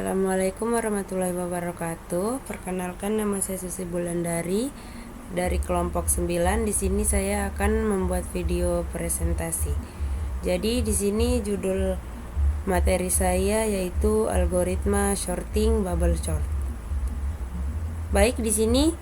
Assalamualaikum warahmatullahi wabarakatuh. Perkenalkan, nama saya Susi Bulandari dari kelompok 9. Di sini saya akan membuat video presentasi. Jadi di sini judul materi saya yaitu algoritma sorting bubble sort. Baik, di sini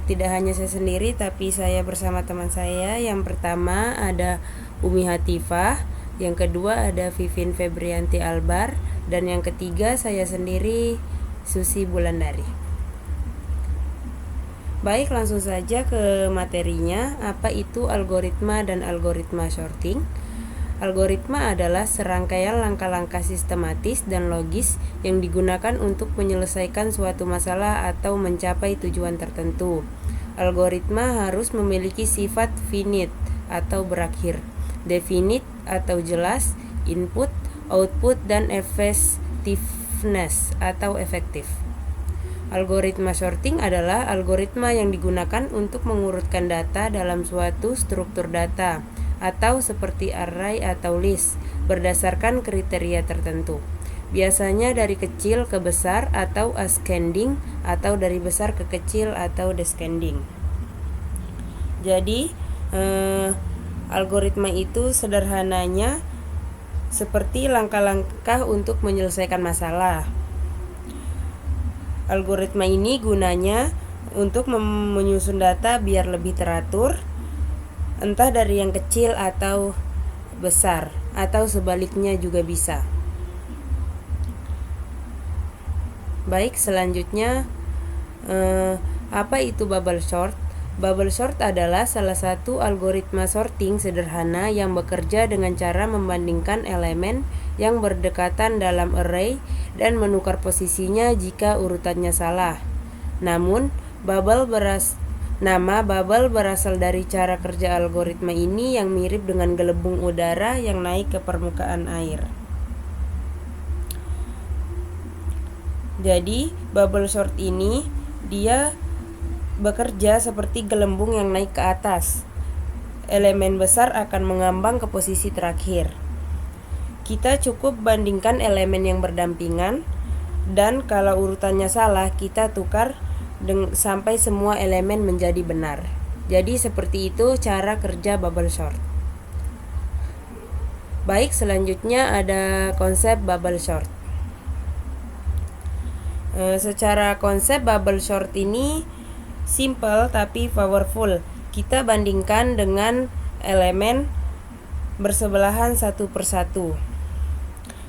tidak hanya saya sendiri, tapi saya bersama teman saya. Yang pertama ada Umi Hatifah, yang kedua ada Vivin Febrianti Albar, dan yang ketiga saya sendiri, Susi Bulandari. Baik, langsung saja ke materinya. Apa itu algoritma dan algoritma sorting? Algoritma adalah serangkaian langkah-langkah sistematis dan logis yang digunakan untuk menyelesaikan suatu masalah atau mencapai tujuan tertentu. Algoritma harus memiliki sifat finite atau berakhir, definite atau jelas, input, output, dan effectiveness atau efektif. Algoritma sorting adalah algoritma yang digunakan untuk mengurutkan data dalam suatu struktur data atau seperti array atau list berdasarkan kriteria tertentu. Biasanya dari kecil ke besar atau ascending, atau dari besar ke kecil atau descending. Jadi algoritma itu sederhananya seperti langkah-langkah untuk menyelesaikan masalah. Algoritma ini gunanya untuk menyusun data biar lebih teratur, entah dari yang kecil atau besar, atau sebaliknya juga bisa. Baik, selanjutnya apa itu bubble sort? Bubble sort adalah salah satu algoritma sorting sederhana yang bekerja dengan cara membandingkan elemen yang berdekatan dalam array dan menukar posisinya jika urutannya salah. Namun, nama bubble berasal dari cara kerja algoritma ini yang mirip dengan gelembung udara yang naik ke permukaan air. Jadi, bubble sort ini dia bekerja seperti gelembung yang naik ke atas. Elemen besar akan mengambang ke posisi terakhir. Kita cukup bandingkan elemen yang berdampingan, dan kalau urutannya salah, kita tukar sampai semua elemen menjadi benar. Jadi seperti itu cara kerja bubble sort. Baik, selanjutnya ada konsep bubble sort. Secara konsep bubble sort ini simple tapi powerful. Kita bandingkan dengan elemen bersebelahan satu persatu.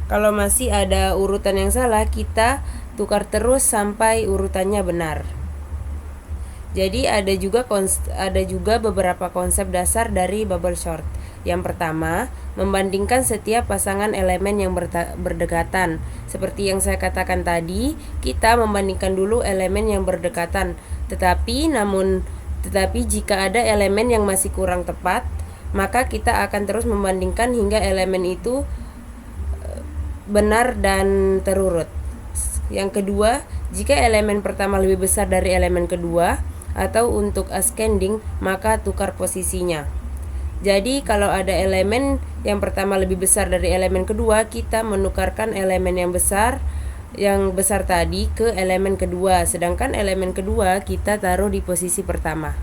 Kalau masih ada urutan yang salah, kita tukar terus sampai urutannya benar. Jadi ada juga beberapa konsep dasar dari bubble sort. Yang pertama, membandingkan setiap pasangan elemen yang berdekatan. Seperti yang saya katakan tadi, kita membandingkan dulu elemen yang berdekatan. Tetapi jika ada elemen yang masih kurang tepat, maka kita akan terus membandingkan hingga elemen itu benar dan terurut. Yang kedua, jika elemen pertama lebih besar dari elemen kedua, atau untuk ascending, maka tukar posisinya. Jadi kalau ada elemen yang pertama lebih besar dari elemen kedua, kita menukarkan elemen yang besar tadi ke elemen kedua, sedangkan elemen kedua kita taruh di posisi pertama.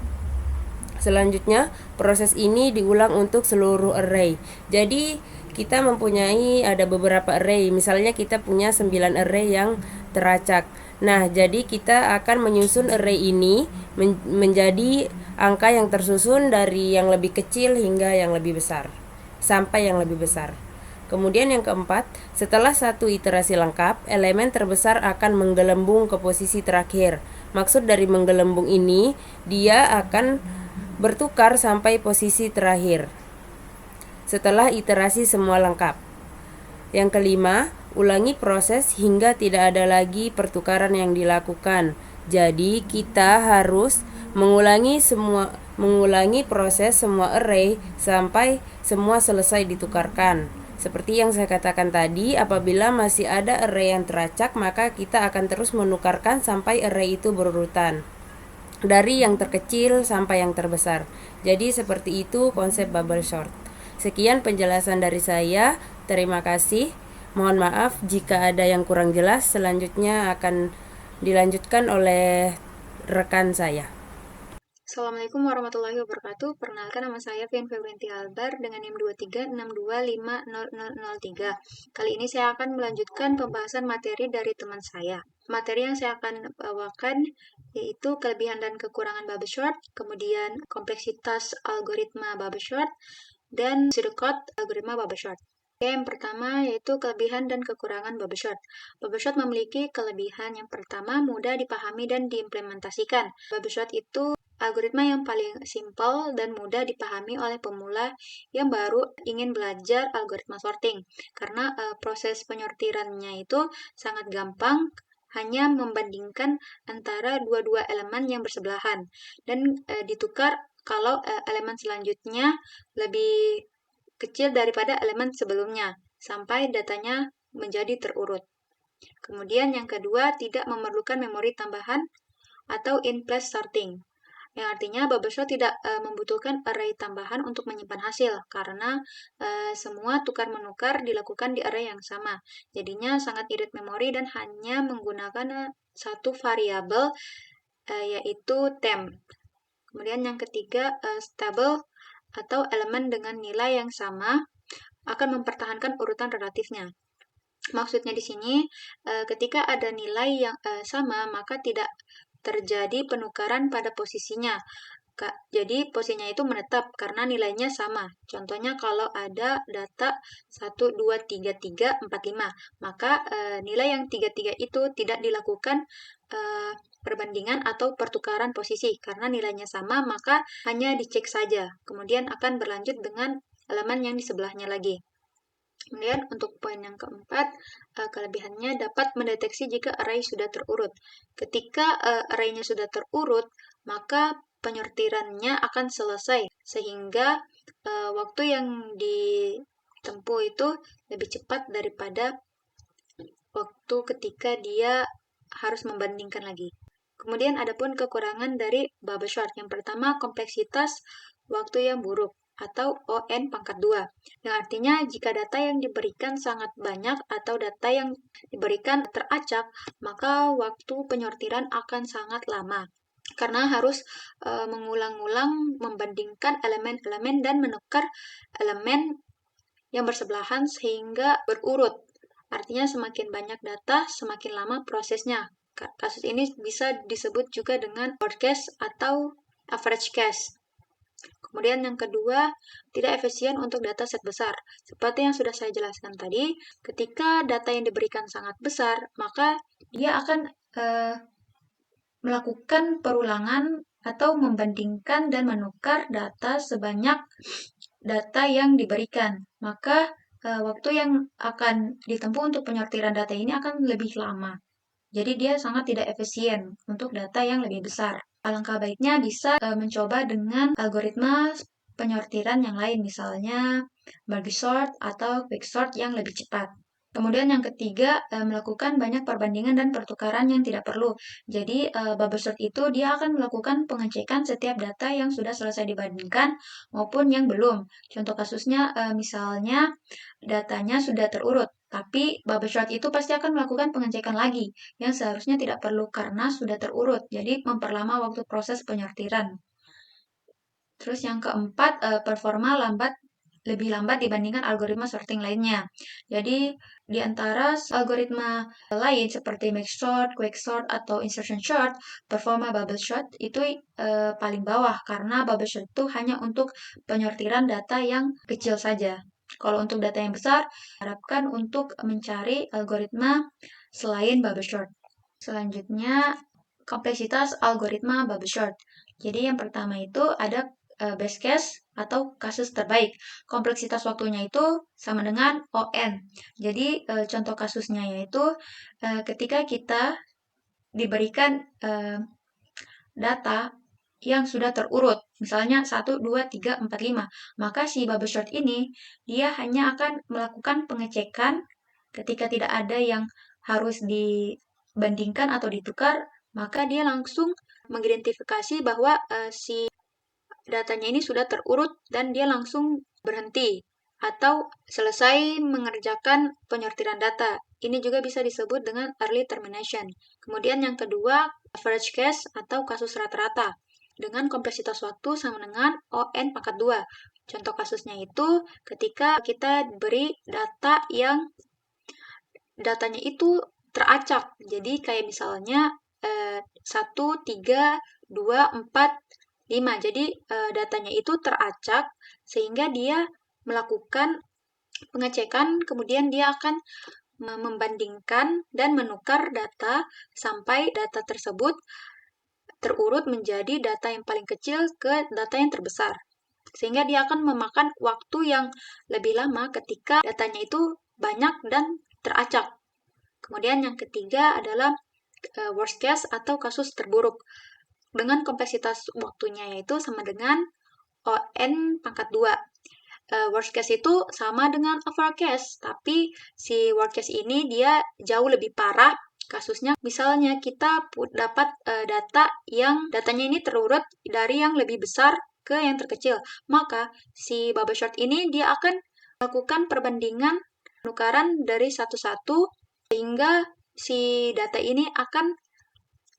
Selanjutnya, proses ini diulang untuk seluruh array. Jadi kita mempunyai ada beberapa array. Misalnya kita punya 9 array yang teracak. Nah, jadi kita akan menyusun array ini menjadi angka yang tersusun dari yang lebih kecil hingga yang lebih besar, sampai yang lebih besar. Kemudian yang keempat, setelah satu iterasi lengkap, elemen terbesar akan menggelembung ke posisi terakhir. Maksud dari menggelembung ini, dia akan bertukar sampai posisi terakhir setelah iterasi semua lengkap. Yang kelima, ulangi proses hingga tidak ada lagi pertukaran yang dilakukan. Jadi kita harus mengulangi proses semua array sampai semua selesai ditukarkan. Seperti yang saya katakan tadi, apabila masih ada array yang teracak, maka kita akan terus menukarkan sampai array itu berurutan, dari yang terkecil sampai yang terbesar. Jadi seperti itu konsep bubble sort. Sekian penjelasan dari saya. Terima kasih. Mohon maaf jika ada yang kurang jelas, selanjutnya akan dilanjutkan oleh rekan saya. Assalamualaikum warahmatullahi wabarakatuh. Perkenalkan, nama saya Fian Febrianti Albar dengan NIM 2362500003. Kali ini saya akan melanjutkan pembahasan materi dari teman saya. Materi yang saya akan bawakan yaitu kelebihan dan kekurangan bubble short, kemudian kompleksitas algoritma bubble short, dan pseudocode algoritma bubble short. Oke, yang pertama yaitu kelebihan dan kekurangan bubble short. Bubble short memiliki kelebihan yang pertama, mudah dipahami dan diimplementasikan. Bubble short itu algoritma yang paling simpel dan mudah dipahami oleh pemula yang baru ingin belajar algoritma sorting. Karena proses penyortirannya itu sangat gampang, hanya membandingkan antara dua-dua elemen yang bersebelahan dan ditukar kalau elemen selanjutnya lebih kecil daripada elemen sebelumnya sampai datanya menjadi terurut. Kemudian yang kedua, tidak memerlukan memori tambahan atau in-place sorting, yang artinya bubble short tidak membutuhkan array tambahan untuk menyimpan hasil karena semua tukar-menukar dilakukan di array yang sama. Jadinya sangat irit memori dan hanya menggunakan satu variabel yaitu temp. Kemudian yang ketiga, stable atau elemen dengan nilai yang sama akan mempertahankan urutan relatifnya. Maksudnya di sini, ketika ada nilai yang sama, maka tidak terjadi penukaran pada posisinya. Jadi posisinya itu menetap karena nilainya sama. Contohnya kalau ada data 1, 2, 3, 3, 4, 5, maka nilai yang 3, 3 itu tidak dilakukan perbandingan atau pertukaran posisi. Karena nilainya sama, maka hanya dicek saja. Kemudian akan berlanjut dengan elemen yang di sebelahnya lagi. Kemudian untuk poin yang keempat, kelebihannya dapat mendeteksi jika array sudah terurut. Ketika array-nya sudah terurut, maka penyortirannya akan selesai, sehingga waktu yang ditempuh itu lebih cepat daripada waktu ketika dia harus membandingkan lagi. Kemudian adapun kekurangan dari bubble short. Yang pertama, kompleksitas waktu yang buruk atau ON pangkat 2. Yang artinya jika data yang diberikan sangat banyak atau data yang diberikan teracak, maka waktu penyortiran akan sangat lama. Karena harus mengulang-ulang membandingkan elemen-elemen dan menukar elemen yang bersebelahan sehingga berurut. Artinya semakin banyak data, semakin lama prosesnya. Kasus ini bisa disebut juga dengan broadcast atau average cache. Kemudian yang kedua, tidak efisien untuk data set besar. Seperti yang sudah saya jelaskan tadi, ketika data yang diberikan sangat besar, maka dia akan melakukan perulangan atau membandingkan dan menukar data sebanyak data yang diberikan. Maka waktu yang akan ditempuh untuk penyortiran data ini akan lebih lama. Jadi dia sangat tidak efisien untuk data yang lebih besar. Alangkah baiknya bisa mencoba dengan algoritma penyortiran yang lain, misalnya merge sort atau quick sort yang lebih cepat. Kemudian yang ketiga, melakukan banyak perbandingan dan pertukaran yang tidak perlu. Jadi bubble sort itu dia akan melakukan pengecekan setiap data yang sudah selesai dibandingkan maupun yang belum. Contoh kasusnya misalnya datanya sudah terurut, tapi bubble short itu pasti akan melakukan pengecekan lagi yang seharusnya tidak perlu karena sudah terurut. Jadi memperlama waktu proses penyortiran. Terus yang keempat, performa lebih lambat dibandingkan algoritma sorting lainnya. Jadi di antara algoritma lain seperti merge sort, quick sort, atau insertion sort, performa bubble sort itu paling bawah karena bubble sort itu hanya untuk penyortiran data yang kecil saja. Kalau untuk data yang besar, harapkan untuk mencari algoritma selain bubble sort. Selanjutnya, kompleksitas algoritma bubble sort. Jadi yang pertama itu ada best case atau kasus terbaik. Kompleksitas waktunya itu sama dengan ON. Jadi contoh kasusnya yaitu ketika kita diberikan data yang sudah terurut, misalnya 1, 2, 3, 4, 5, maka si bubble short ini dia hanya akan melakukan pengecekan ketika tidak ada yang harus dibandingkan atau ditukar, maka dia langsung mengidentifikasi bahwa si datanya ini sudah terurut dan dia langsung berhenti. atau selesai mengerjakan penyortiran data. Ini juga bisa disebut dengan early termination. Kemudian yang kedua, average case atau kasus rata-rata dengan kompleksitas waktu sama dengan ON pangkat 2. Contoh kasusnya itu ketika kita beri data yang datanya itu teracak. Jadi kayak misalnya 1, 3, 2, 4, 5. Jadi datanya itu teracak sehingga dia melakukan pengecekan, kemudian dia akan membandingkan dan menukar data sampai data tersebut terurut menjadi data yang paling kecil ke data yang terbesar. Sehingga dia akan memakan waktu yang lebih lama ketika datanya itu banyak dan teracak. Kemudian yang ketiga adalah worst case atau kasus terburuk. Dengan kompleksitas waktunya yaitu sama dengan ON pangkat 2. Worst case itu sama dengan over case, tapi si worst case ini dia jauh lebih parah kasusnya. Misalnya kita dapat data yang datanya ini terurut dari yang lebih besar ke yang terkecil, maka si bubble chart ini dia akan melakukan perbandingan penukaran dari satu-satu sehingga si data ini akan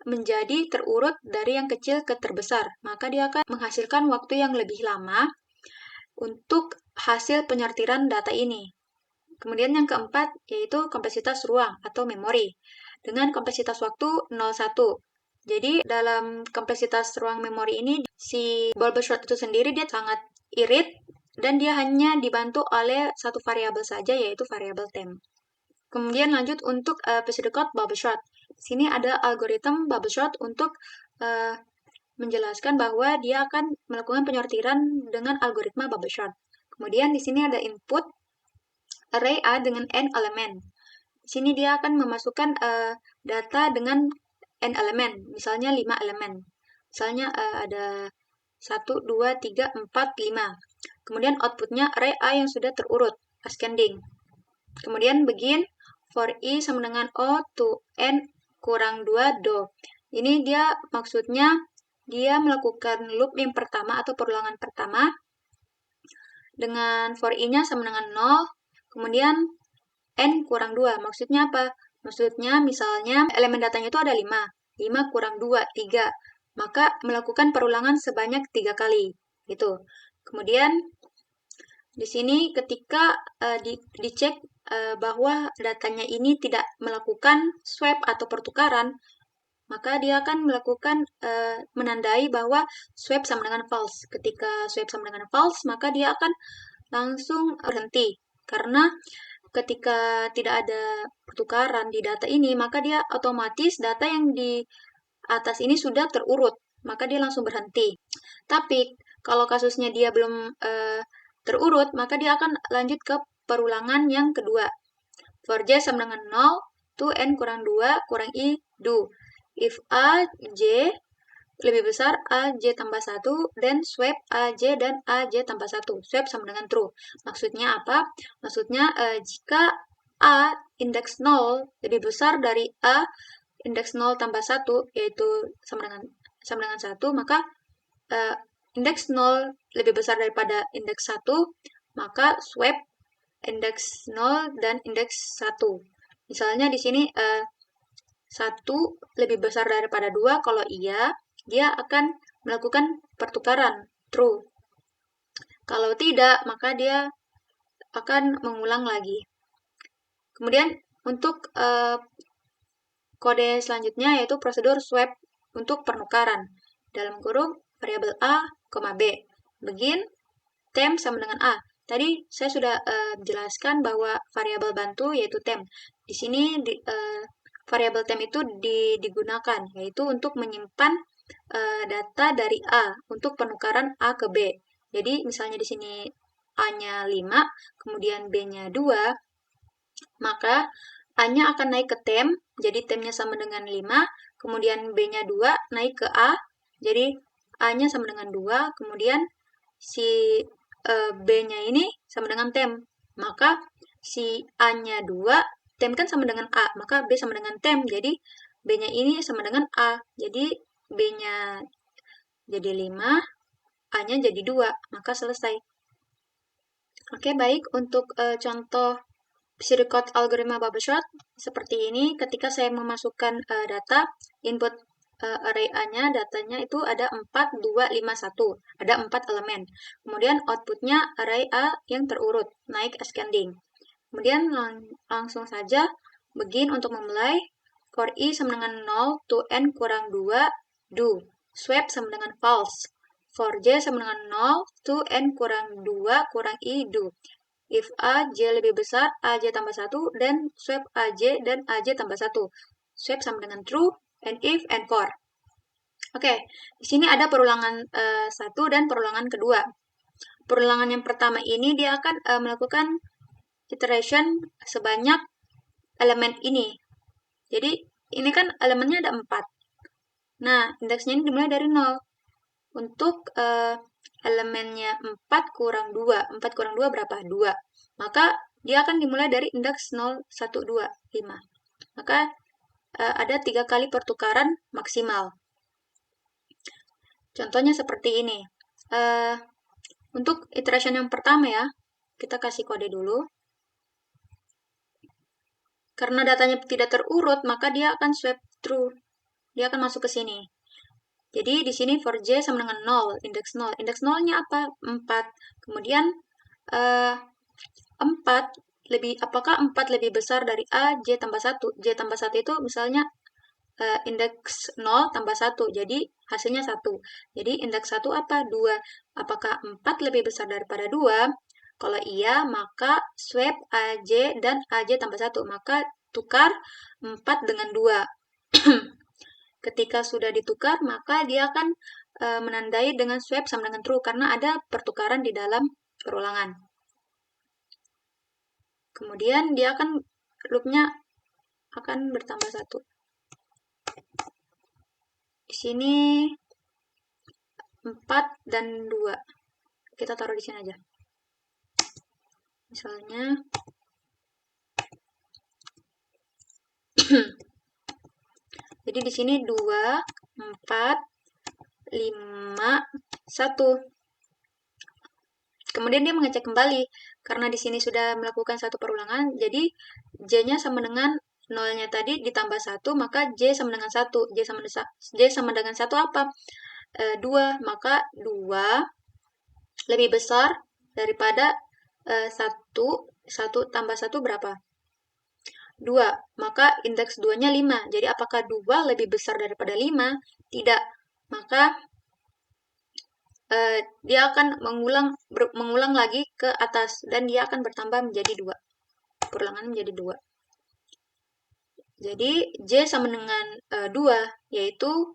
menjadi terurut dari yang kecil ke terbesar. Maka dia akan menghasilkan waktu yang lebih lama untuk hasil penyortiran data ini. Kemudian yang keempat yaitu kompleksitas ruang atau memori dengan kompleksitas waktu 0,1. Jadi dalam kompleksitas ruang memori ini si bubble chart itu sendiri dia sangat irit dan dia hanya dibantu oleh satu variabel saja yaitu variabel temp. Kemudian lanjut untuk pseudocode bubble chart. Di sini ada algoritma bubble chart untuk menjelaskan bahwa dia akan melakukan penyortiran dengan algoritma bubble chart. Kemudian di sini ada input array A dengan n elemen. Di sini dia akan memasukkan data dengan n elemen, misalnya 5 elemen. Misalnya ada 1, 2, 3, 4, 5. Kemudian outputnya array A yang sudah terurut, ascending. Kemudian begin for i sama dengan O to n kurang 2 do. Ini dia maksudnya dia melakukan loop yang pertama atau perulangan pertama dengan for i-nya sama dengan 0, kemudian n kurang 2. Maksudnya apa? Maksudnya misalnya elemen datanya itu ada 5. 5 kurang 2, 3. Maka melakukan perulangan sebanyak 3 kali. Gitu. Kemudian di sini ketika dicek bahwa datanya ini tidak melakukan swap atau pertukaran, maka dia akan melakukan menandai bahwa swap sama dengan false. Ketika swap sama dengan false, maka dia akan langsung berhenti. Karena ketika tidak ada pertukaran di data ini, maka dia otomatis data yang di atas ini sudah terurut, maka dia langsung berhenti. Tapi kalau kasusnya dia belum terurut, maka dia akan lanjut ke perulangan yang kedua. For j sama dengan 0, to n kurang 2 kurang i do. If a, j lebih besar a, j tambah 1, then swap a, j dan a, j tambah 1. Swap sama dengan true. Maksudnya apa? Maksudnya jika a indeks 0 lebih besar dari a indeks 0 tambah 1, yaitu sama dengan 1, maka indeks 0 lebih besar daripada indeks 1, maka swap indeks 0 dan indeks 1. Misalnya di sini 1 lebih besar daripada 2, kalau iya, dia akan melakukan pertukaran, true. Kalau tidak, maka dia akan mengulang lagi. Kemudian untuk kode selanjutnya yaitu prosedur swap untuk penukaran. Dalam kurung variabel A, B. Begin, temp sama dengan A. Tadi saya sudah jelaskan bahwa variabel bantu yaitu temp. Di sini variabel temp itu digunakan, yaitu untuk menyimpan data dari A untuk penukaran A ke B. Jadi misalnya di sini A-nya 5, kemudian B-nya 2, maka A-nya akan naik ke temp, jadi tempnya sama dengan 5, kemudian B-nya 2 naik ke A, jadi A-nya sama dengan 2, kemudian si B-nya ini sama dengan temp. Maka si A-nya 2, temp kan sama dengan A, maka B sama dengan temp, jadi B-nya ini sama dengan A, jadi B-nya jadi 5, A-nya jadi 2, maka selesai. Oke, baik. Untuk contoh pseudocode algoritma bubble sort seperti ini, ketika saya memasukkan data, input array A-nya, datanya itu ada 4, 2, 5, 1. Ada 4 elemen. Kemudian outputnya array A yang terurut, naik ascending. Kemudian langsung saja begin untuk memulai. For i sama dengan 0 to n kurang 2, do. Swap sama dengan false. For j sama dengan 0 to n kurang 2 kurang i, do. If a, j lebih besar, a, j tambah 1, dan swap a, j, dan a, j tambah 1. Swap sama dengan true, and if, and for. Oke, di sini ada perulangan 1 dan perulangan kedua. Perulangan yang pertama ini dia akan melakukan iteration sebanyak elemen ini. Jadi, ini kan elemennya ada 4. Nah, indeksnya ini dimulai dari 0. Untuk elemennya 4 kurang 2. 4 kurang 2 berapa? 2. Maka, dia akan dimulai dari indeks 0, 1, 2, 5. Maka, ada 3 kali pertukaran maksimal. Contohnya seperti ini. Untuk iteration yang pertama ya, kita kasih kode dulu. Karena datanya tidak terurut, maka dia akan swap true. Dia akan masuk ke sini. Jadi di sini for j sama dengan 0, indeks 0. Indeks 0-nya apa? 4. Kemudian 4 apakah 4 lebih besar dari a, j tambah 1? J tambah 1 itu misalnya indeks 0 tambah 1. Jadi hasilnya 1. Jadi indeks 1 apa? 2. Apakah 4 lebih besar daripada 2? Kalau iya, maka swap AJ dan AJ tambah 1. Maka tukar 4 dengan 2. Ketika sudah ditukar, maka dia akan menandai dengan swap sama dengan true, karena ada pertukaran di dalam perulangan. Kemudian dia akan, loopnya akan bertambah 1. Di sini 4 dan 2. Kita taruh di sini aja. Misalnya jadi di sini 2, 4, 5, 1. Kemudian dia mengecek kembali karena di sini sudah melakukan satu perulangan, jadi j-nya sama dengan 0-nya tadi ditambah 1, maka j sama dengan 1. J sama dengan 1 apa? 2, maka 2 lebih besar daripada 1. 1 tambah 1 berapa? 2, maka indeks 2-nya 5. Jadi apakah 2 lebih besar daripada 5? Tidak. Maka dia akan mengulang lagi ke atas, dan dia akan bertambah menjadi 2. Perulangan menjadi 2. Jadi J sama dengan 2, yaitu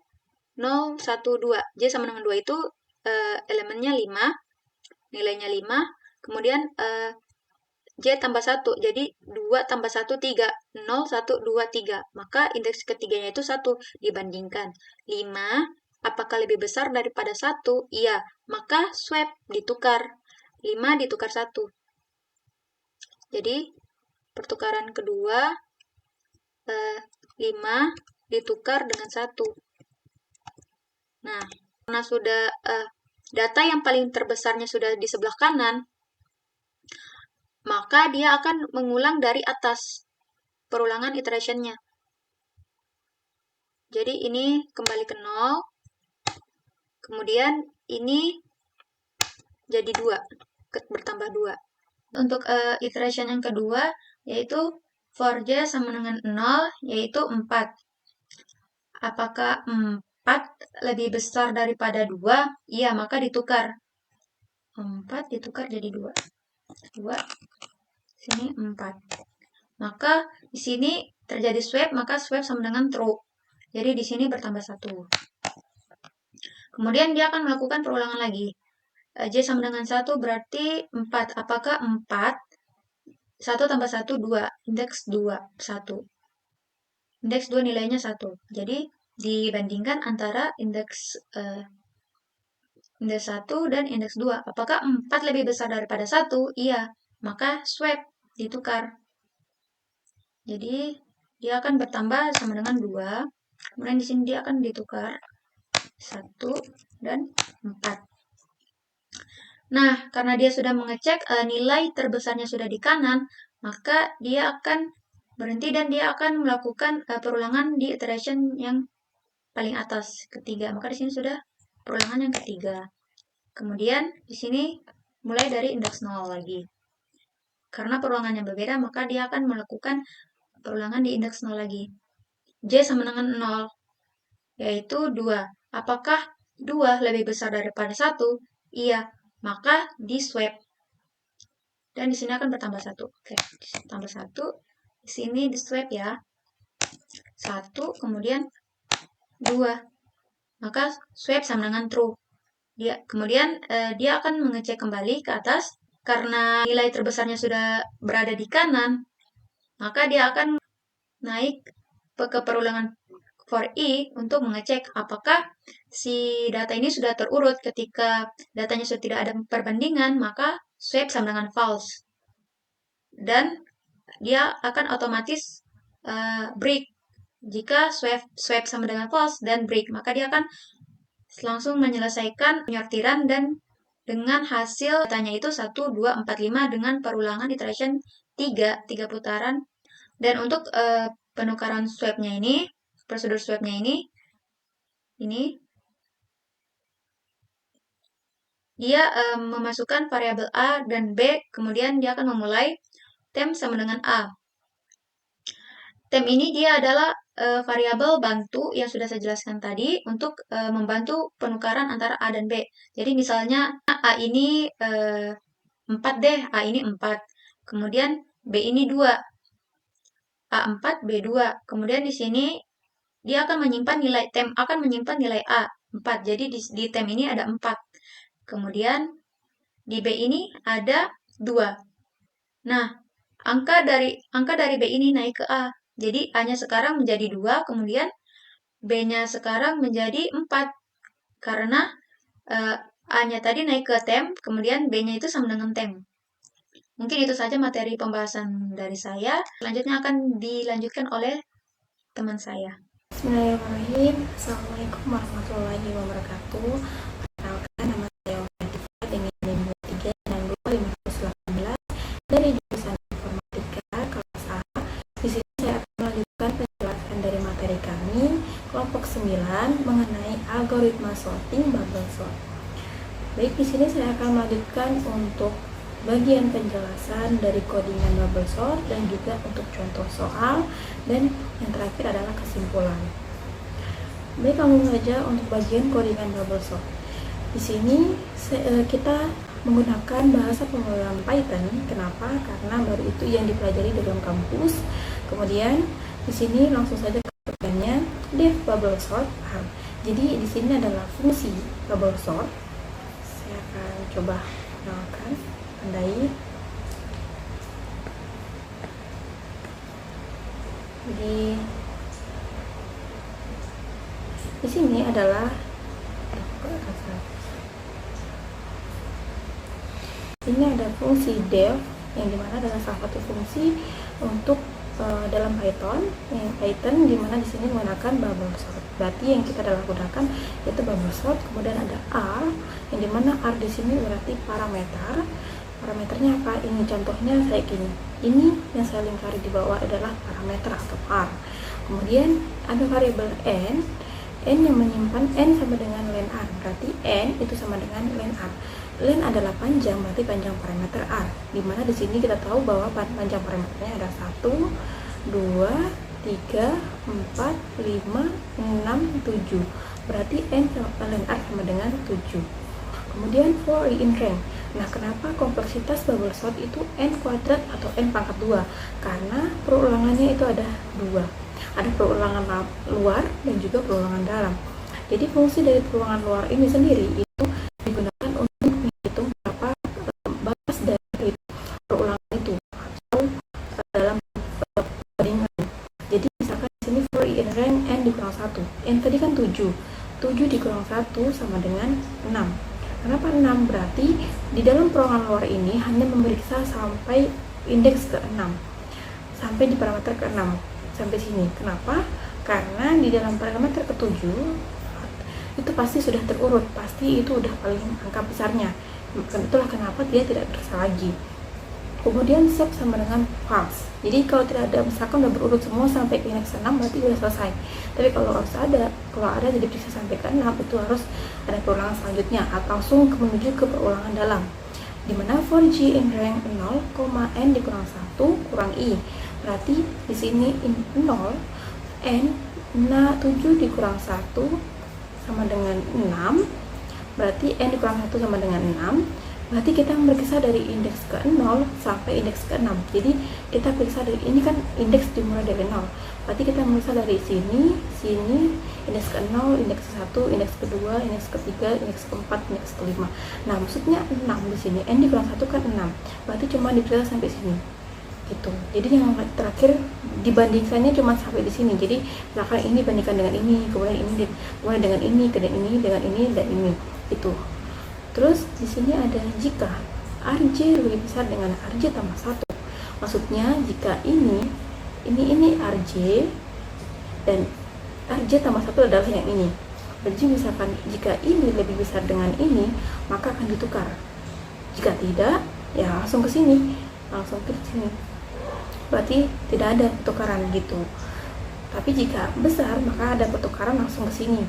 0, 1, 2. J sama dengan 2 itu elemennya 5, nilainya 5, kemudian J tambah 1, jadi 2 tambah 1, 3. 0, 1, 2, 3. Maka indeks ketiganya itu 1, dibandingkan 5, apakah lebih besar daripada 1? Iya, maka swap, ditukar. 5 ditukar 1. Jadi, pertukaran kedua, 5 ditukar dengan 1. Nah, karena sudah data yang paling terbesarnya sudah di sebelah kanan, maka dia akan mengulang dari atas perulangan iteration-nya. Jadi ini kembali ke 0, kemudian ini jadi 2, bertambah 2. Untuk iteration yang kedua, yaitu for j sama dengan 0, yaitu 4. Apakah 4 lebih besar daripada 2? Iya, maka ditukar. 4 ditukar jadi 2. 2, sini 4. Maka di sini terjadi swap, maka swap sama dengan true. Jadi di sini bertambah 1. Kemudian dia akan melakukan perulangan lagi. J sama dengan 1 berarti 4. Apakah 4? 1 tambah 1, 2. Indeks 2, 1. Indeks 2 nilainya 1. Jadi dibandingkan antara indeks 1 dan indeks 2. Apakah 4 lebih besar daripada 1? Iya. Maka swap, ditukar. Jadi dia akan bertambah sama dengan 2. Kemudian di sini dia akan ditukar 1 dan 4. Nah, karena dia sudah mengecek nilai terbesarnya sudah di kanan, maka dia akan berhenti dan dia akan melakukan perulangan di iteration yang paling atas, ketiga. Maka di sini sudah perulangan yang ketiga. Kemudian di sini mulai dari indeks 0 lagi. Karena perulangannya berbeda, maka dia akan melakukan perulangan di indeks 0 lagi. J sama dengan 0, yaitu 2. Apakah 2 lebih besar daripada 1? Iya, maka di swap. Dan di sini akan bertambah 1. Oke, tambah 1. Di sini di swap ya. 1, kemudian 2. Maka swap sama dengan true. Kemudian dia akan mengecek kembali ke atas. Karena nilai terbesarnya sudah berada di kanan, maka dia akan naik ke perulangan for i untuk mengecek apakah si data ini sudah terurut. Ketika datanya sudah tidak ada perbandingan, maka swap sama dengan false. Dan dia akan otomatis break. Jika swap sama dengan false dan break, maka dia akan langsung menyelesaikan penyortiran dan dengan hasil datanya itu 1, 2, 4, 5 dengan perulangan iteration 3 putaran. Dan untuk penukaran swapnya ini, prosedur swapnya ini dia memasukkan variabel A dan B, kemudian dia akan memulai tem sama dengan A. Tem ini dia adalah variabel bantu yang sudah saya jelaskan tadi untuk membantu penukaran antara A dan B. Jadi misalnya A ini 4 deh, A ini 4. Kemudian B ini 2. A4, B2. Kemudian di sini dia akan menyimpan nilai tem akan menyimpan nilai A 4. Jadi di tem ini ada 4. Kemudian di B ini ada 2. Nah, angka dari B ini naik ke A. Jadi A-nya sekarang menjadi 2, kemudian B-nya sekarang menjadi 4. Karena A-nya tadi naik ke tem, kemudian B-nya itu sama dengan tem. Mungkin itu saja materi pembahasan dari saya. Selanjutnya akan dilanjutkan oleh teman saya. Bismillahirrahmanirrahim. Assalamualaikum warahmatullahi wabarakatuh. Perkenalkan, nama saya Wadifa dengan NIM 2362 dari jurusan Informatika kelas A. Di sini saya akan melanjutkan penjelasan dari materi kami kelompok 9 mengenai algoritma sorting bubble sort. Baik, di sini saya akan melanjutkan untuk bagian penjelasan dari codingan bubble sort dan juga untuk contoh soal, dan yang terakhir adalah kesimpulan. Baik, langsung saja untuk bagian codingan bubble sort. Di sini kita menggunakan bahasa pemrograman Python. Kenapa? Karena baru itu yang dipelajari dalam kampus. Kemudian di sini langsung saja ke programnya def bubble sort. Jadi di sini adalah fungsi bubble sort. Saya akan coba kenalkan. Tandai. Jadi di sini adalah ini ada fungsi def yang dimana adalah salah satu fungsi untuk dalam Python dimana di sini menggunakan bubble sort. Berarti yang kita adalah gunakan yaitu bubble sort. Kemudian ada R yang dimana R di sini berarti parameter. Parameternya apa? Ini contohnya saya gini. Ini yang saya lingkari di bawah adalah parameter atau R. Kemudian ada variabel n yang menyimpan n sama dengan len R. Berarti n itu sama dengan len R. Len adalah panjang, berarti panjang parameter R. Dimana di sini kita tahu bahwa panjang parameternya ada 1, 2, 3, 4, 5, 6, 7. Berarti n sama len R sama dengan 7. Kemudian for in rank. Nah, kenapa kompleksitas bubble sort itu n kuadrat atau n pangkat 2? Karena perulangannya itu ada 2. Ada perulangan luar dan juga perulangan dalam. Jadi fungsi dari perulangan luar ini sendiri itu digunakan untuk menghitung berapa batas dari perulangan itu atau dalam perbandingan. Jadi misalkan di sini for in rank n dikurang 1. N tadi kan 7. 7 dikurang 1 sama dengan 6. Kenapa 6? Berarti di dalam perulangan luar ini hanya memeriksa sampai indeks ke-6. Sampai di parameter ke-6. Sampai sini. Kenapa? Karena di dalam parameter ke-7 itu pasti sudah terurut. Pasti itu udah paling angka besarnya. Itulah kenapa dia tidak bergeser lagi. Kemudian sub sama dengan false. Jadi kalau tidak ada, misalkan udah berurut semua sampai ke indeks 6 berarti udah selesai. Tapi kalau ada jadi bisa sampai ke 6, itu harus ada perulangan selanjutnya atau langsung menuju ke perulangan dalam. Dimana for G in rank 0, n dikurang 1 kurang I. Berarti di sini 0, n 7 dikurang 1 sama dengan 6. Berarti n dikurang 1 sama dengan 6. Berarti kita berkisar dari indeks ke 0 sampai indeks ke 6. Jadi kita periksa dari ini kan indeks dimulai dari 0. Berarti kita periksa dari sini, indeks ke 0, indeks ke 1, indeks ke 2, indeks ke 3, indeks ke 4, indeks ke 5. Nah, maksudnya 6 di sini. N dikurang 1 kan 6. Berarti cuma diperiksa sampai sini. Gitu. Jadi yang terakhir dibandingkannya cuma sampai di sini. Jadi misalkan ini bandingkan dengan ini, kemudian ini dengan ini, dengan ini dan ini. Itu. Terus di sini ada jika RJ lebih besar dengan RJ tambah 1. Maksudnya jika ini RJ dan RJ tambah 1 adalah yang ini. Jadi misalkan jika ini lebih besar dengan ini, maka akan ditukar. Jika tidak, ya langsung ke sini. Berarti tidak ada pertukaran gitu. Tapi jika besar, maka ada pertukaran langsung ke sini.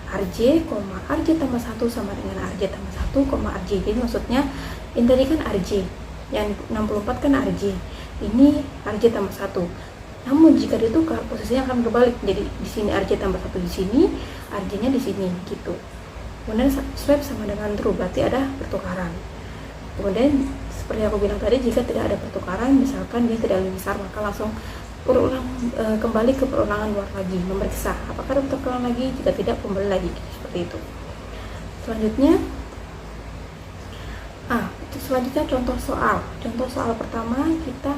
RJ, RJ tambah 1 sama dengan RJ tambah 1, RJ. Jadi maksudnya ini tadi kan RJ, yang 64 kan RJ. Ini RJ tambah 1. Namun jika ditukar, posisinya akan berbalik. Jadi di sini RJ tambah 1 di sini, RJ-nya di sini gitu. Kemudian swap sama dengan true, berarti ada pertukaran. Kemudian seperti aku bilang tadi, jika tidak ada pertukaran, misalkan dia tidak lebih besar, maka langsung kembali ke perulangan luar lagi, memeriksa apakah ada pertukaran lagi. Jika tidak, kembali lagi seperti itu. Selanjutnya contoh soal pertama kita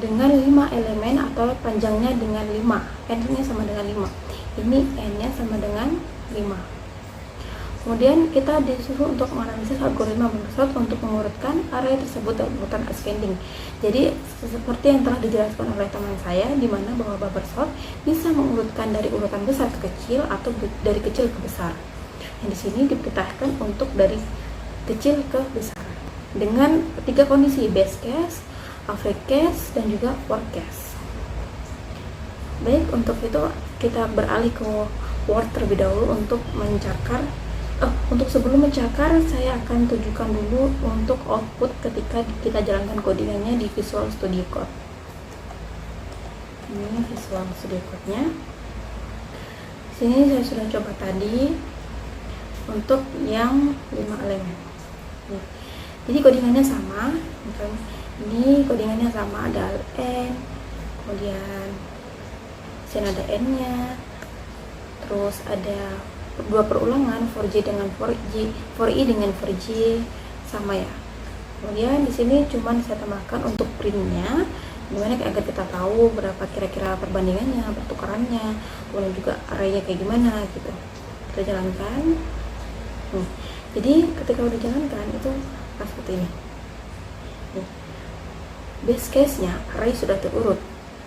dengan 5 elemen atau panjangnya dengan 5, n-nya sama dengan 5. Ini n-nya sama dengan 5. Kemudian kita disuruh untuk menganalisis algoritma Bubblesort untuk mengurutkan array tersebut dalam urutan ascending. Jadi seperti yang telah dijelaskan oleh teman saya, di mana bahwa Bubblesort bisa mengurutkan dari urutan besar ke kecil atau dari kecil ke besar. Yang di sini diperintahkan untuk dari kecil ke besar dengan 3 kondisi: base case, average case, dan juga worst case. Baik, untuk itu kita beralih ke Word terlebih dahulu untuk mencakar. Untuk sebelum mencakar, saya akan tunjukkan dulu untuk output ketika kita jalankan codingannya di Visual Studio Code. Ini Visual Studio Code-nya. Sini saya sudah coba tadi untuk yang 5 elemen. Jadi codingannya sama. Ini codingannya sama, ada n, kemudian sini ada n-nya, terus ada 2 perulangan for J dengan for I dengan for J sama ya. Kemudian di sini cuman saya tambahkan untuk printnya, dimana agar kita tahu berapa kira-kira perbandingannya, pertukarannya, kemudian juga arraynya kayak gimana gitu. Kita jalankan. Jadi ketika udah jalankan itu seperti ini. Base case-nya array sudah terurut.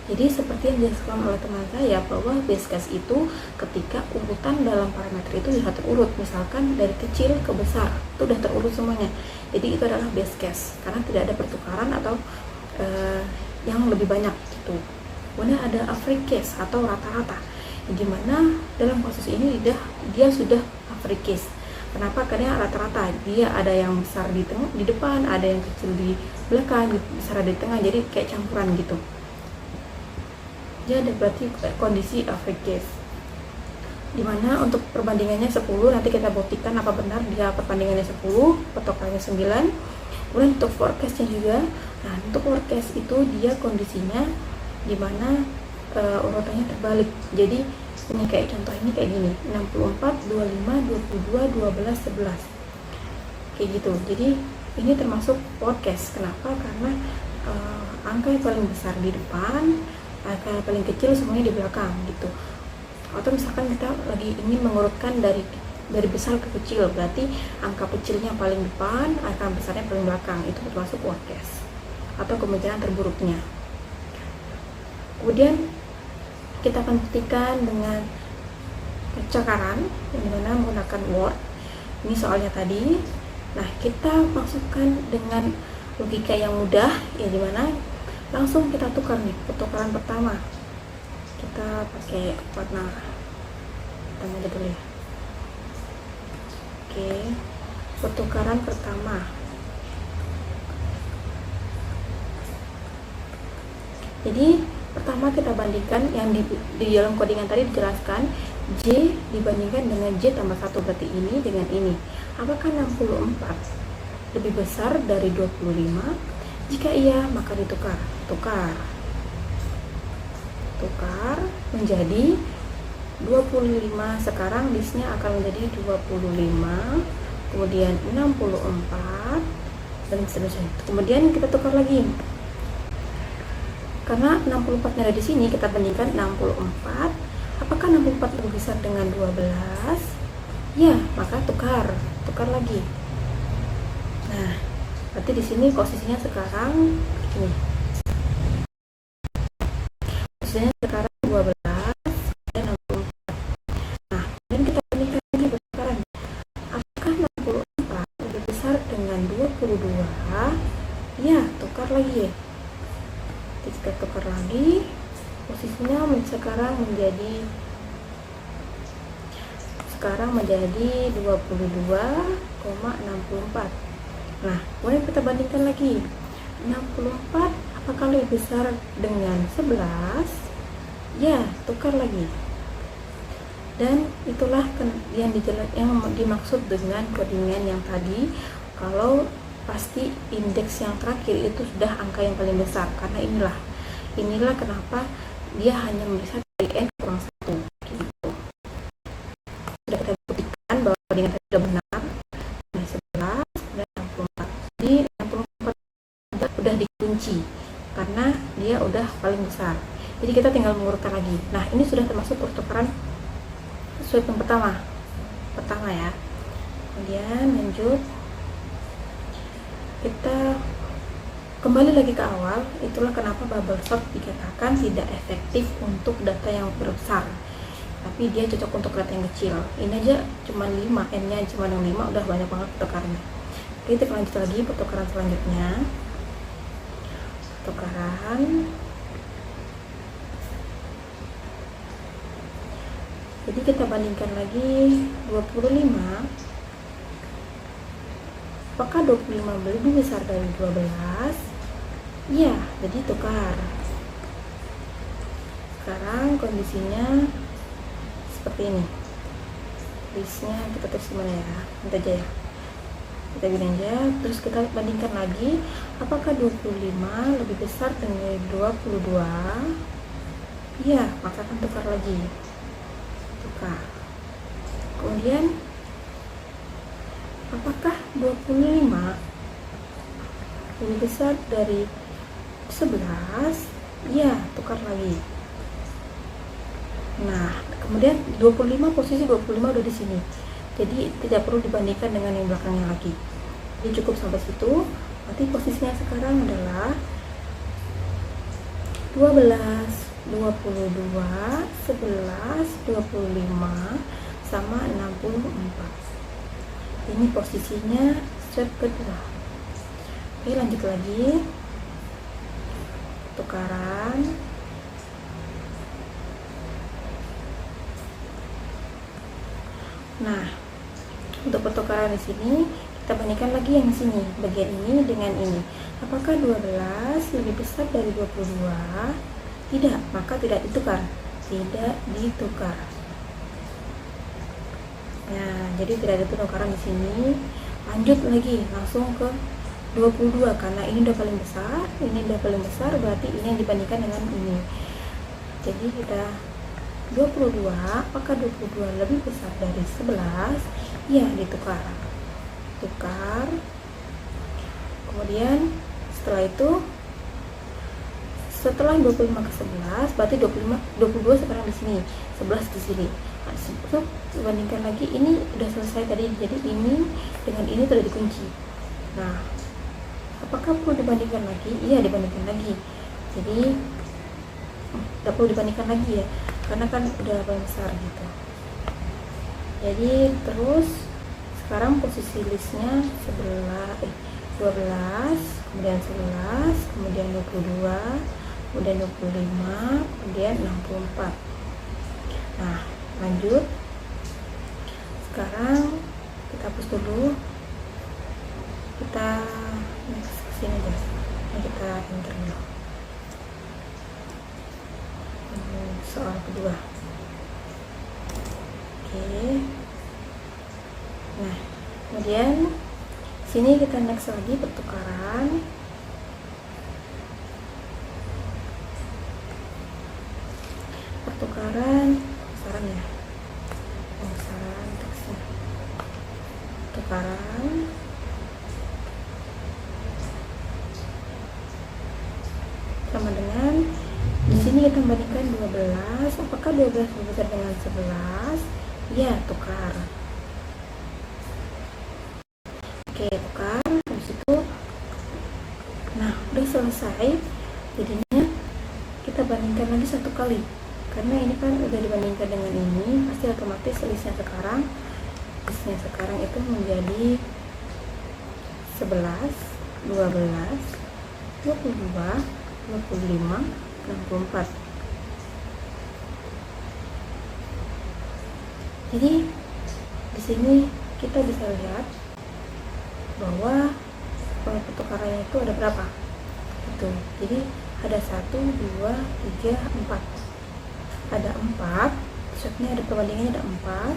Jadi seperti yang dijelaskan oleh teman saya bahwa base case itu ketika urutan dalam parameter itu sudah terurut, misalkan dari kecil ke besar itu sudah terurut semuanya. Jadi itu adalah base case karena tidak ada pertukaran atau yang lebih banyak gitu. Kemudian ada average case atau rata-rata, di mana dalam kasus ini dia sudah average case. Kenapa? Karena rata-rata, dia ada yang besar di depan, ada yang kecil di belakang, besar di tengah, jadi kayak campuran gitu. Dia ada berarti kondisi average case, dimana untuk perbandingannya 10, nanti kita buktikan apa benar dia perbandingannya 10, patokannya 9. Kemudian untuk forecast-nya juga, nah untuk forecast itu dia kondisinya dimana urutannya terbalik. Jadi ini kayak contoh ini kayak gini, 64, 25, 22, 12, 11 kayak gitu. Jadi ini termasuk forecast. Kenapa? Karena angka yang paling besar di depan, angka paling kecil semuanya di belakang gitu. Atau misalkan kita lagi ingin mengurutkan dari besar ke kecil, berarti angka kecilnya paling depan, angka besarnya paling belakang, itu termasuk worst case atau kemungkinan terburuknya. Kemudian kita akan buktikan dengan pencakaran yang dimana menggunakan Word. Ini soalnya tadi Nah, kita masukkan dengan logika yang mudah, ya dimana langsung kita tukar nih. Pertukaran pertama kita pakai warna hitam aja dulu ya. Oke, pertukaran pertama. Jadi pertama kita bandingkan yang di dalam codingan tadi dijelaskan J dibandingkan dengan J tambah 1, berarti ini dengan ini. Apakah 64 lebih besar dari 25? Jika iya, maka ditukar. Tukar menjadi 25. Sekarang listnya akan menjadi 25, kemudian 64, dan seterusnya. Kemudian kita tukar lagi. Karena 64 ada di sini, kita bandingkan 64. Apakah 64 lebih besar dengan 12? Ya, maka tukar lagi. Nah, berarti di sini posisinya sekarang ini. Posisinya sekarang 12 dan 64. Nah, dan kita bandingkan lagi pertukaran. Apakah 64 lebih besar dengan 22? Ya, tukar lagi ya. Kita tukar lagi, posisinya sekarang menjadi 22,64. Nah, kemudian kita bandingkan lagi. 64 apakah lebih besar dengan 11? Ya, tukar lagi. Dan itulah yang dimaksud dengan codingan yang tadi, kalau pasti indeks yang terakhir itu sudah angka yang paling besar, karena inilah kenapa dia hanya bisa dari n kurang 1 gitu. Sudah kita buktikan bahwa codingan tadi sudah benar, 11 dan 64. Jadi 64 sudah dikunci karena dia udah paling besar. Jadi kita tinggal mengurutkan lagi. Nah, ini sudah termasuk pertukaran swap yang pertama ya. Kemudian lanjut, kita kembali lagi ke awal. Itulah kenapa bubble sort dikatakan tidak efektif untuk data yang besar, tapi dia cocok untuk data yang kecil. Ini aja cuma 5, n-nya cuma yang 5 udah banyak banget pertukarannya. Oke, kita lanjut lagi pertukaran selanjutnya. Jadi kita bandingkan lagi 25. Apakah 25 lebih besar dari 12? Ya, jadi tukar. Sekarang kondisinya seperti ini. Listnya kita tulis gimana ya? Nanti aja ya. Kita gini aja, terus kita bandingkan lagi. Apakah 25 lebih besar dengan 22? Ya, maka akan tukar lagi. Tukar. Kemudian apakah 25 lebih besar dari 11? Ya, tukar lagi. Nah, kemudian 25, posisi 25 udah di sini. Jadi tidak perlu dibandingkan dengan yang belakangnya lagi. Jadi cukup sampai situ. Berarti posisinya sekarang adalah 12, 22, 11, 25 sama 64. Ini posisinya swap kedua. Oke, lanjut lagi. Tukaran. Nah, untuk pertukaran di sini kita bandingkan lagi yang di sini, bagian ini dengan ini. Apakah 12 lebih besar dari 22? Tidak, maka tidak ditukar. Nah, jadi tidak ada penukaran di sini. Lanjut lagi, langsung ke 22 karena ini udah paling besar, berarti ini yang dibandingkan dengan ini. Jadi kita 22, apakah 22 lebih besar dari 11? Ya, ditukar. Kemudian setelah 25 ke 11, berarti 22 sekarang di sini, 11 di sini. Nah, bandingkan lagi, ini udah selesai tadi, jadi ini dengan ini sudah dikunci. Nah, apakah perlu dibandingkan lagi? Iya, dibandingkan lagi. Jadi tidak perlu dibandingkan lagi ya, karena kan udah paling besar gitu. Jadi terus Sekarang posisi listnya 12, kemudian 11, kemudian 22, kemudian 25, kemudian 64. Nah, lanjut. Sekarang kita hapus dulu. Kita next ke sini aja. Ini kita enter dulu. Soal kedua. Oke. Nah, kemudian sini kita next lagi pertukaran. Saran ya. Saran teksnya. Pertukaran. Sama dengan di sini kita bandingkan 12. Apakah 12 lebih besar dengan 11? Ya, tukar. Oke, tukar. Habis itu, nah, udah selesai. Jadinya kita bandingkan lagi satu kali. Karena ini kan udah dibandingkan dengan ini, pasti otomatis listnya sekarang itu menjadi 11, 12, 22, 25, 64. Jadi di sini kita bisa lihat bahwa pertukarannya itu ada berapa? Itu. Jadi ada 1, 2, 3, 4. Ada 4. Shotnya ada perbandingannya ada 4.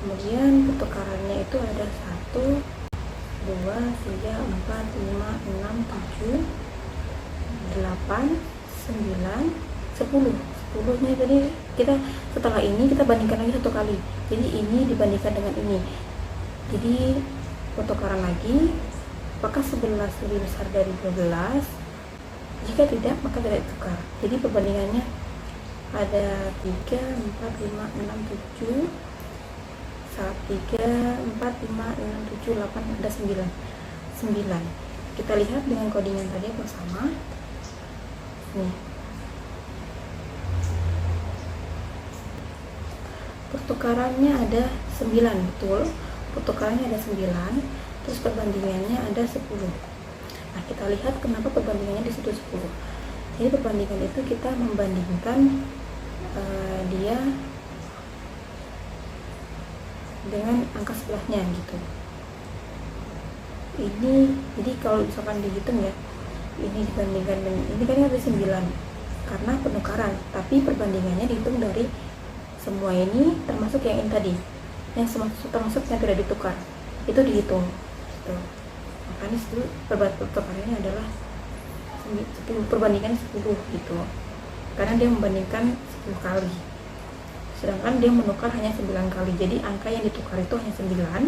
Kemudian pertukarannya itu ada 1, 2, 3, 4, 5, 6, 7, 8, 9, 10. 10-nya tadi kita setelah ini kita bandingkan lagi satu kali. Jadi ini dibandingkan dengan ini. Jadi pertukaran lagi, apakah 11 lebih besar dari 12? Jika tidak, maka tidak ditukar. Jadi perbandingannya ada 3, 4, 5, 6, 7, 3, 4, 5, 6, 7, 8, ada 9. Kita lihat dengan codingan tadi apa sama. Nih. Pertukarannya ada 9, betul. Pertukarannya ada 9, terus perbandingannya ada 10. Nah, kita lihat kenapa perbandingannya di situ 10. Jadi perbandingan itu kita membandingkan dia dengan angka sebelahnya gitu. Ini jadi kalau misalkan dihitung ya, ini dibandingkan dengan ini kan ada 9 karena penukaran, tapi perbandingannya dihitung dari semua ini termasuk yang ini tadi, yang termasuk yang tidak ditukar, itu dihitung gitu. Makanya itu pertukarannya adalah 10, perbandingan 10 gitu, karena dia membandingkan 10 kali, sedangkan dia menukar hanya 9 kali. Jadi angka yang ditukar itu hanya 9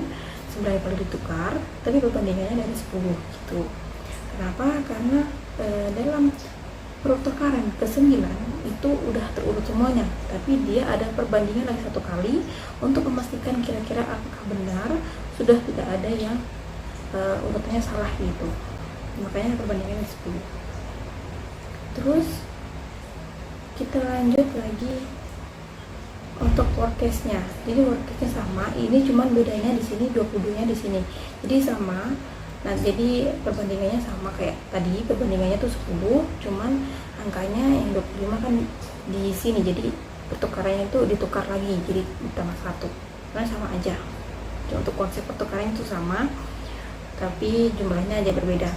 kali ditukar, tapi perbandingannya dari 10 gitu. Kenapa? Karena dalam pertukaran ke-9 itu udah terurut semuanya, tapi dia ada perbandingan lagi satu kali untuk memastikan kira-kira apakah benar sudah tidak ada yang urutannya salah gitu. Makanya perbandingannya 10. Terus kita lanjut lagi untuk work case-nya. Jadi work case-nya sama, ini cuman bedanya di sini 22-nya di sini. Jadi sama. Nah, jadi perbandingannya sama kayak tadi, perbandingannya tuh 10, cuman angkanya yang 25 kan di sini. Jadi pertukarannya itu ditukar lagi jadi ditambah 1. Karena sama aja. Jadi, untuk konsep pertukarannya itu sama, tapi jumlahnya aja berbeda.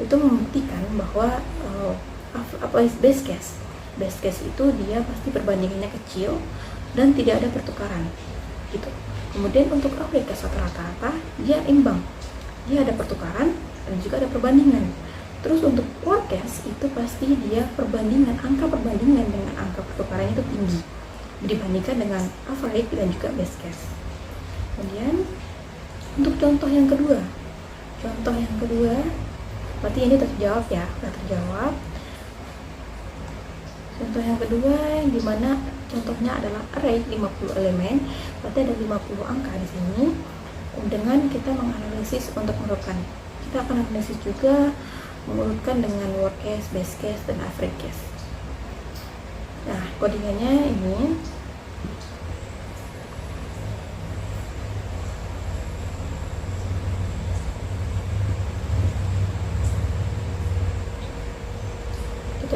Itu membuktikan bahwa base case. Base case itu dia pasti perbandingannya kecil dan tidak ada pertukaran gitu. Kemudian untuk average case atau rata-rata dia imbang, dia ada pertukaran dan juga ada perbandingan. Terus untuk worst case itu pasti dia perbandingan, angka perbandingan dengan angka pertukarannya itu tinggi dibandingkan dengan average dan juga base case. Kemudian untuk contoh yang kedua berarti ini terjawab ya, sudah terjawab. Contoh yang kedua yang dimana contohnya adalah array 50 elemen, berarti ada 50 angka di sini. Dengan kita menganalisis untuk mengurutkan, kita akan analisis juga mengurutkan dengan worst case, base case, dan average case. Nah, codingannya ini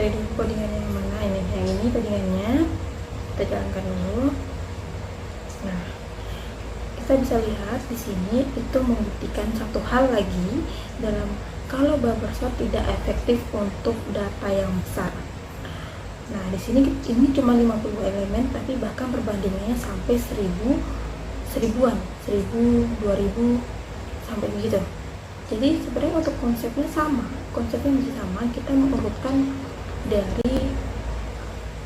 cari dulu codingannya yang mana. Ini yang ini codingannya, kita jalankan dulu. Nah, kita bisa lihat di sini itu membuktikan satu hal lagi dalam kalau bubble sort tidak efektif untuk data yang besar. Nah, di sini ini cuma 50 elemen, tapi bahkan perbandingannya sampai 1000, 1000-an, 1000, 2000 sampai begitu. Jadi sebenarnya untuk konsepnya masih sama. Kita mengurutkan dari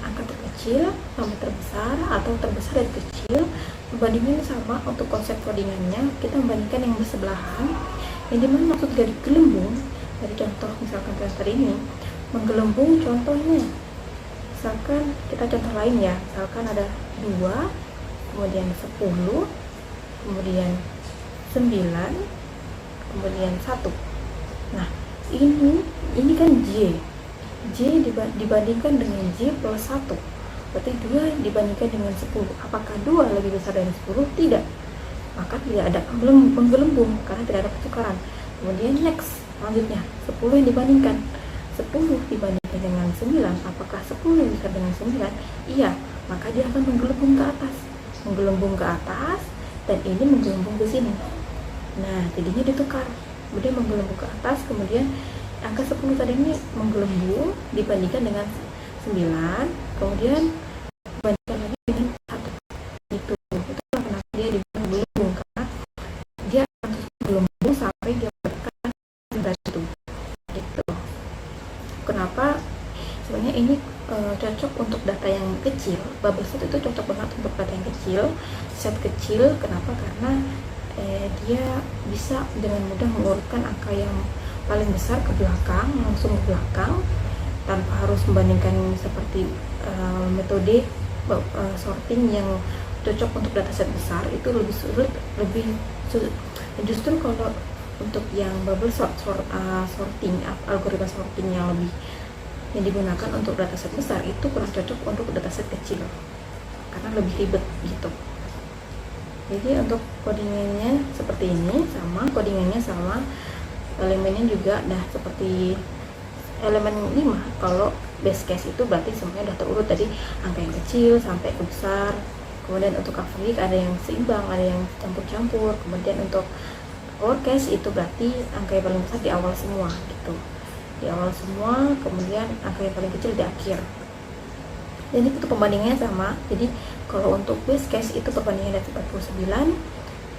angka terkecil sampai terbesar atau terbesar dari kecil. Perbandingannya sama untuk konsep codingannya. Kita membandingkan yang bersebelahan, yang dimana maksud dari gelembung, dari contoh misalkan cluster ini menggelembung. Contohnya misalkan kita contoh lain ya, misalkan ada 2, kemudian 10, kemudian 9, kemudian 1. Nah, ini kan J dibandingkan dengan J plus 1, berarti 2 dibandingkan dengan 10. Apakah 2 lebih besar dari 10? Tidak, maka tidak ada menggelembung karena tidak ada pertukaran. Kemudian next, selanjutnya 10 yang dibandingkan 10 dibandingkan dengan 9, apakah 10 bisa dengan 9? Iya, maka dia akan menggelembung ke atas, dan ini menggelembung ke sini. Nah, jadinya ditukar, kemudian menggelembung ke atas, kemudian angka 10 tadi ini menggelembung dibandingkan dengan 9, kemudian dibandingkan lagi dengan 1. Itulah kenapa dia dibilang gelembung, karena dia akan terus menggelembung sampai dia mendapatkan dari itu. Gitu. Kenapa sebenarnya ini cocok untuk data yang kecil. Bubble sort itu cocok banget untuk data yang kecil, set kecil. Kenapa? Karena dia bisa dengan mudah mengurutkan angka yang paling besar ke belakang, langsung ke belakang, tanpa harus membandingkan seperti metode sorting yang cocok untuk dataset besar. Itu lebih sulit. Justru kalau untuk yang bubble sorting, algoritma sorting yang digunakan untuk dataset besar itu kurang cocok untuk dataset kecil karena lebih ribet gitu. Jadi untuk codingannya seperti ini, sama elemennya juga seperti elemen 5. Kalau base case itu berarti semuanya udah terurut dari angka yang kecil sampai ke besar. Kemudian untuk average ada yang seimbang, ada yang campur-campur. Kemudian untuk lower case itu berarti angka yang paling besar di awal semua gitu. Di awal semua, kemudian angka yang paling kecil di akhir. Jadi itu pembandingannya sama. Jadi kalau untuk base case itu perbandingannya ada 49,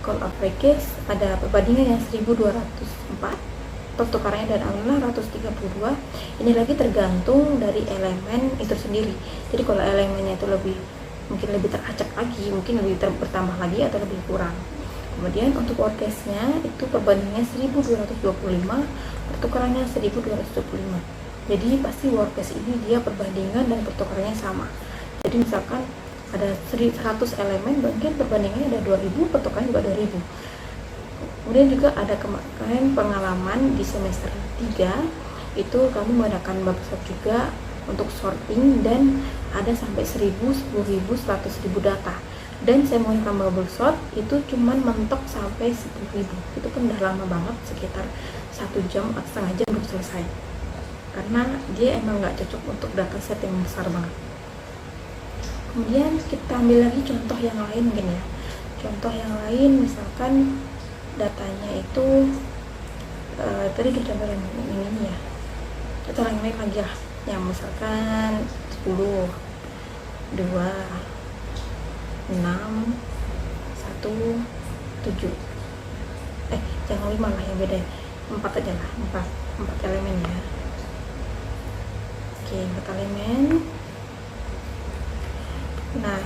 kalau average case ada perbandingan yang 1204, pertukarannya dan alhamdulillah 132. Ini lagi tergantung dari elemen itu sendiri. Jadi kalau elemennya itu mungkin lebih teracak lagi, mungkin lebih bertambah lagi atau lebih kurang. Kemudian untuk worst case-nya itu perbandingannya 1225, pertukarannya 1225. Jadi pasti worst case ini dia perbandingan dan pertukarannya sama. Jadi misalkan ada 100 elemen, mungkin perbandingannya ada 2000, pertukarannya juga 2000. Kemudian juga ada kemarin pengalaman di semester 3 itu kami menggunakan bubble sort juga untuk sorting, dan ada sampai 1000, 10.000, 100.000 data. Dan saya menggunakan bubble sort itu cuman mentok sampai 10.000. Itu kan udah lama banget, sekitar 1 jam atau setengah jam belum selesai, karena dia emang nggak cocok untuk dataset yang besar banget. Kemudian kita ambil lagi contoh yang lain mungkin ya. Contoh yang lain misalkan datanya itu tadi kita contoh yang ini ya. Contoh yang lain lagi lah, yang misalkan 10, 2, 6, 1, 7. Jangan 5 lah, yang beda 4 aja lah, 4 elemen ya. Oke, 4 elemen. Nah,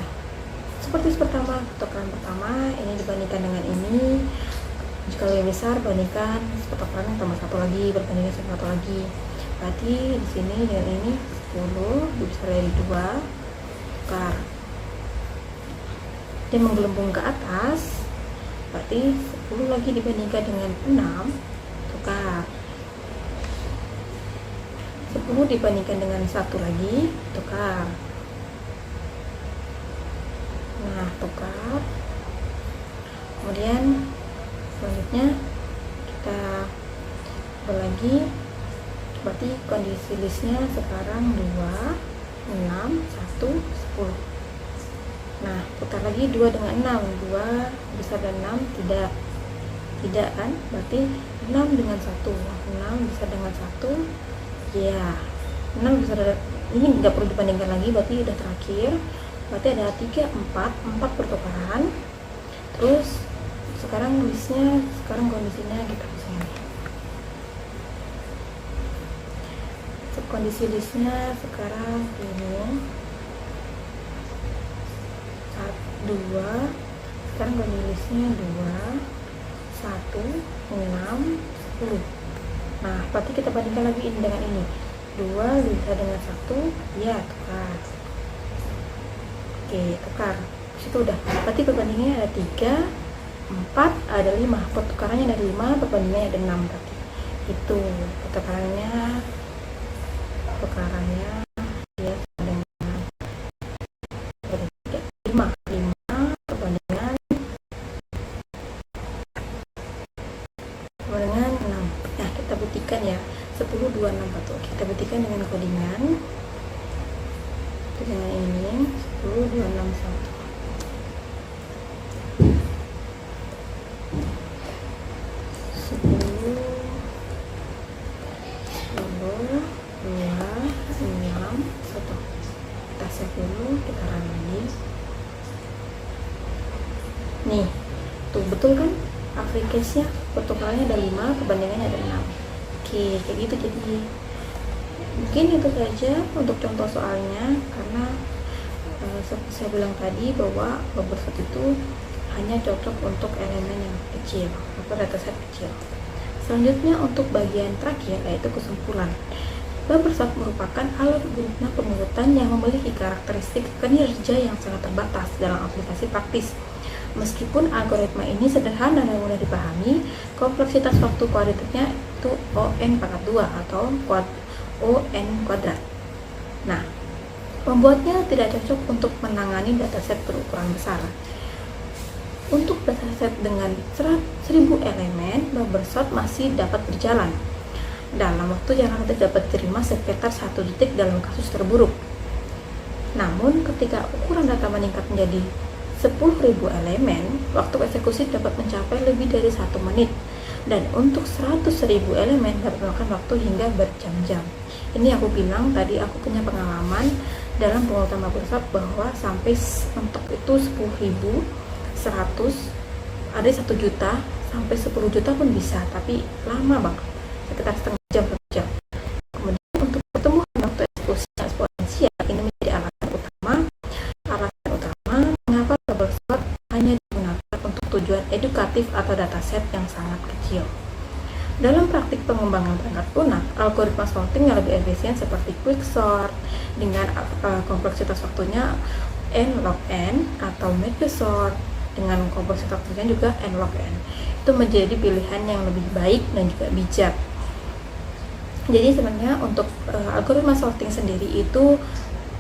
seperti pertama, pertukaran pertama ini dibandingkan dengan ini. Jika lebih besar, bandingkan pertukaran tambah 1 lagi, berbandingkan 1 lagi. Berarti di sini dengan ini 10 lebih besar dari 2, tukar. Dan menggelembung ke atas, berarti 10 lagi dibandingkan dengan 6, tukar. 10 dibandingkan dengan 1 lagi, tukar. Nah, tukar. Kemudian selanjutnya kita lagi berarti kondisi listnya sekarang 2, 6, 1, 10. Nah, putar lagi 2 dengan 6. 2 besar dan 6 tidak kan? Berarti 6 dengan 1. 6 besar dengan 1. Ya. 6 besar dan ini nggak perlu dibandingkan lagi, berarti udah terakhir. Berarti ada 3, 4 pertukaran. Terus sekarang listnya, sekarang kondisinya kita bisa lihat. Kondisi listnya sekarang ini 2, sekarang kondisi listnya 2, 1, 6, 10. Nah, berarti kita bandingkan lagi ini dengan ini. 2 bisa dengan 1, ya tukar. Oke, tukar. Situ udah. Berarti perbandingannya ada 3, 4, ada 5. Pertukarannya ada 5, perbandingannya ada 6 berarti. Itu pertukarannya ya dengan 5 perbandingan 6. Nah, kita buktikan ya. 10, 2, 6, 4. Kita buktikan dengan codingan ini 10, 2, 6, 1. 1. Kita save dulu, kita run lagi. Nih, tuh betul kan average nya pertukarannya ada 5, perbandingannya ada 6. Oke, kayak gitu. Jadi mungkin itu saja untuk contoh soalnya, karena seperti saya bilang tadi bahwa bubble sort itu hanya cocok untuk elemen yang kecil atau dataset kecil. Selanjutnya untuk bagian terakhir yaitu kesimpulan. Bubble sort merupakan algoritma pengurutan yang memiliki karakteristik kinerja yang sangat terbatas dalam aplikasi praktis. Meskipun algoritma ini sederhana dan mudah dipahami, kompleksitas waktu kuadratnya itu ON pangkat 2 atau ON kuadrat. Nah, membuatnya tidak cocok untuk menangani dataset berukuran besar. Untuk dataset dengan 1000 elemen, bubble sort masih dapat berjalan dalam waktu yang relatif dapat diterima sekitar 1 detik dalam kasus terburuk. Namun, ketika ukuran data meningkat menjadi 10.000 elemen, waktu eksekusi dapat mencapai lebih dari 1 menit. Dan untuk 100.000 elemen dapat memakan waktu hingga berjam-jam. Ini aku bilang tadi, aku punya pengalaman dalam pengurutan bubble sort bahwa sampai mentok itu 10.000, 100, ada 1 juta, sampai 10 juta pun bisa, tapi lama banget, sekitar setengah jam per jam. Kemudian untuk pertumbuhan waktu eksekusi eksponensial ini menjadi alasan utama mengapa bubble sort hanya digunakan untuk tujuan edukatif atau dataset yang sangat kecil. Dalam praktik pengembangan perangkat lunak, algoritma sorting yang lebih efisien seperti quicksort dengan kompleksitas waktunya n log n atau mergesort dengan kompleksitas waktunya juga n log n, itu menjadi pilihan yang lebih baik dan juga bijak. Jadi sebenarnya untuk algoritma sorting sendiri itu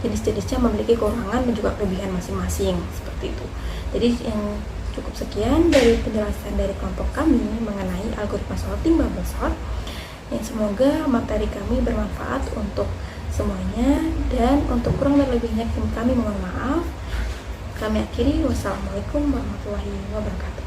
jenis-jenisnya memiliki kekurangan dan juga kelebihan masing-masing seperti itu. Jadi yang cukup sekian dari penjelasan dari kelompok kami mengenai algoritma sorting bubble sort. Yang semoga materi kami bermanfaat untuk semuanya, dan untuk kurang dan lebihnya kami mohon maaf. Kami akhiri, wassalamualaikum warahmatullahi wabarakatuh.